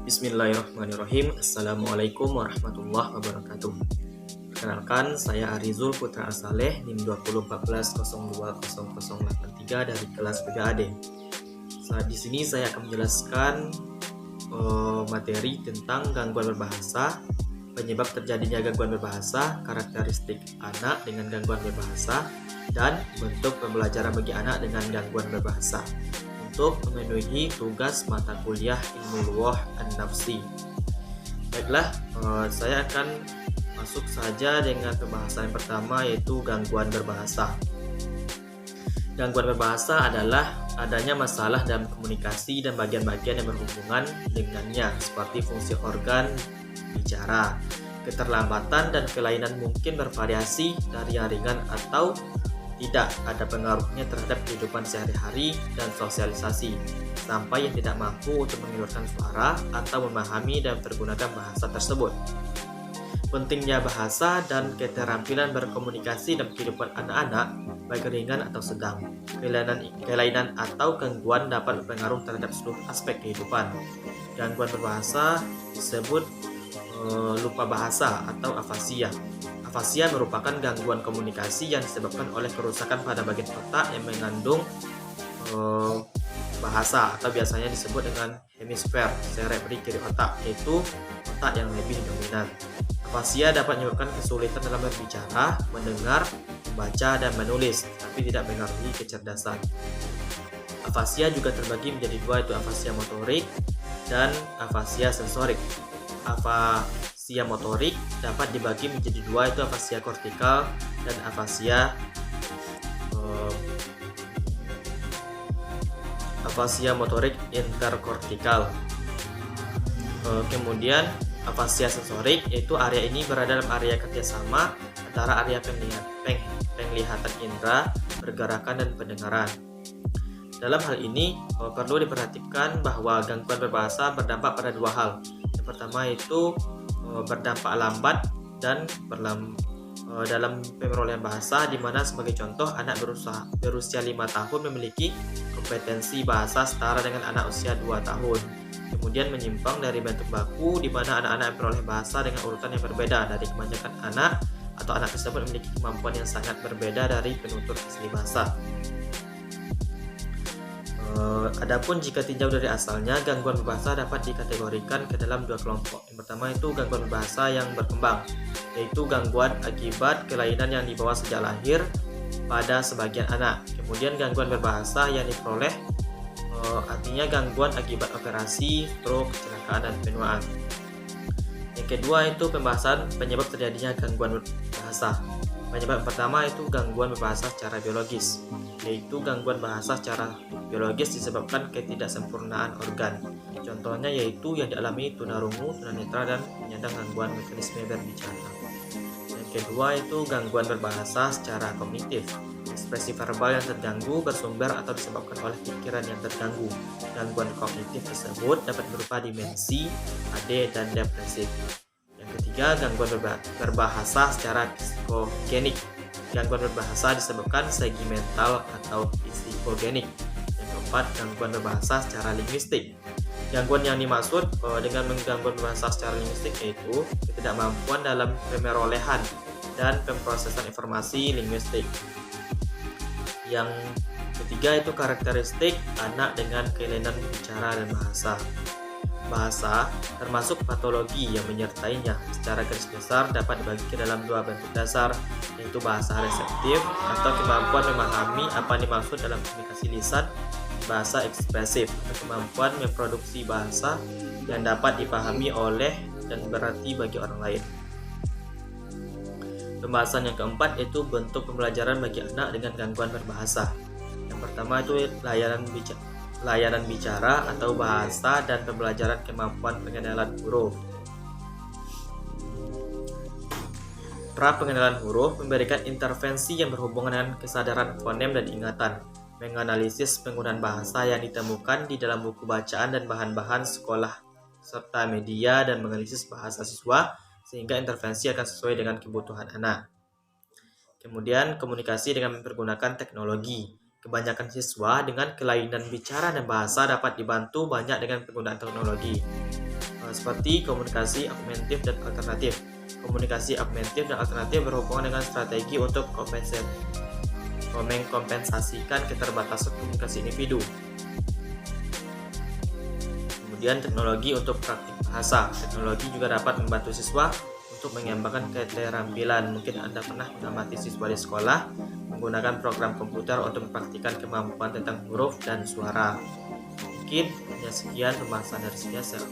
Bismillahirrahmanirrahim. Assalamualaikum warahmatullahi wabarakatuh. Perkenalkan, saya Arizul Putra Asaleh, NIM 2014020083 dari kelas PPAD. Saat di sini saya akan menjelaskan materi tentang gangguan berbahasa, penyebab terjadinya gangguan berbahasa, karakteristik anak dengan gangguan berbahasa, dan bentuk pembelajaran bagi anak dengan gangguan berbahasa untuk memenuhi tugas mata kuliah Ilmu Lugah An-Nafsi. Baiklah, saya akan masuk saja dengan pembahasan yang pertama, yaitu gangguan berbahasa. Gangguan berbahasa adalah adanya masalah dalam komunikasi dan bagian-bagian yang berhubungan dengannya, seperti fungsi organ bicara. Keterlambatan dan kelainan mungkin bervariasi dari yang ringan atau tidak ada pengaruhnya terhadap kehidupan sehari-hari dan sosialisasi, sampai yang tidak mampu untuk mengeluarkan suara atau memahami dan pergunakan bahasa tersebut. Pentingnya bahasa dan keterampilan berkomunikasi dalam kehidupan anak-anak, baik ringan atau sedang. Kelainan atau gangguan dapat berpengaruh terhadap seluruh aspek kehidupan. Gangguan berbahasa disebut lupa bahasa atau afasia. Afasia merupakan gangguan komunikasi yang disebabkan oleh kerusakan pada bagian otak yang mengandung bahasa, atau biasanya disebut dengan hemisfer cerebri kiri otak, yaitu otak yang lebih dominan. Afasia dapat menyebabkan kesulitan dalam berbicara, mendengar, membaca, dan menulis, tapi tidak mengaruhi kecerdasan. Afasia juga terbagi menjadi dua, yaitu afasia motorik dan afasia sensorik. Afasia motorik dapat dibagi menjadi dua, yaitu afasia kortikal dan afasia motorik interkortikal. Kemudian afasia sensorik, yaitu area ini berada dalam area kerjasama antara area penglihatan indera, pergerakan, dan pendengaran. Dalam hal ini perlu diperhatikan bahwa gangguan berbahasa berdampak pada dua hal. Yang pertama itu berdampak lambat dan dalam pemerolehan bahasa, di mana sebagai contoh anak berusia 5 tahun memiliki kompetensi bahasa setara dengan anak usia 2 tahun. Kemudian menyimpang dari bentuk baku, di mana anak-anak memperoleh bahasa dengan urutan yang berbeda dari kebanyakan anak, atau anak tersebut memiliki kemampuan yang sangat berbeda dari penutur asli bahasa. Adapun jika tinjau dari asalnya, gangguan berbahasa dapat dikategorikan ke dalam dua kelompok. Yang pertama itu gangguan berbahasa yang berkembang, yaitu gangguan akibat kelainan yang dibawa sejak lahir pada sebagian anak. Kemudian gangguan berbahasa yang diperoleh, artinya gangguan akibat operasi, stroke, kecelakaan, dan penuaan. Yang kedua itu pembahasan penyebab terjadinya gangguan berbahasa. Penyebab pertama itu gangguan berbahasa secara biologis, yaitu gangguan bahasa secara biologis disebabkan ketidaksempurnaan organ. Contohnya yaitu yang dialami tunarungu, tunanetra, dan penyandang gangguan mekanisme berbicara. Yang kedua itu gangguan berbahasa secara kognitif. Ekspresi verbal yang terganggu bersumber atau disebabkan oleh pikiran yang terganggu. Gangguan kognitif tersebut dapat berupa dimensi, AD, dan depresif. Yang ketiga, gangguan berbahasa secara psikogenik. Gangguan berbahasa disebabkan segi mental atau psikogenik. Yang keempat, gangguan berbahasa secara linguistik. Gangguan yang dimaksud dengan gangguan berbahasa secara linguistik yaitu ketidakmampuan dalam pemerolehan dan pemrosesan informasi linguistik. Yang ketiga itu karakteristik anak dengan kelainan bicara dan bahasa. Bahasa termasuk patologi yang menyertainya. Secara garis besar dapat dibagi ke dalam dua bentuk dasar, yaitu bahasa reseptif atau kemampuan memahami apa yang dimaksud dalam komunikasi lisan, bahasa ekspresif atau kemampuan memproduksi bahasa yang dapat dipahami oleh dan berarti bagi orang lain. Pembahasan yang keempat yaitu bentuk pembelajaran bagi anak dengan gangguan berbahasa. Yang pertama itu layanan bicara atau bahasa dan pembelajaran kemampuan pengenalan huruf. Pra pengenalan huruf memberikan intervensi yang berhubungan dengan kesadaran fonem dan ingatan, menganalisis penggunaan bahasa yang ditemukan di dalam buku bacaan dan bahan-bahan sekolah serta media, dan menganalisis bahasa siswa sehingga intervensi akan sesuai dengan kebutuhan anak. Kemudian komunikasi dengan mempergunakan teknologi, Kebanyakan siswa dengan kelainan bicara dan bahasa dapat dibantu banyak dengan penggunaan teknologi, seperti komunikasi augmentif dan alternatif. Komunikasi augmentif dan alternatif berhubungan dengan strategi untuk mengkompensasikan keterbatasan komunikasi individu. Kemudian teknologi untuk praktik bahasa. Teknologi juga dapat membantu siswa untuk mengembangkan keterampilan. Mungkin Anda pernah mengamati siswa di sekolah menggunakan program komputer untuk mempraktikkan kemampuan tentang huruf dan suara. Mungkin hanya sekian pembahasan dari saya. Saya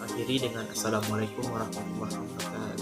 akhiri dengan Assalamualaikum warahmatullahi wabarakatuh.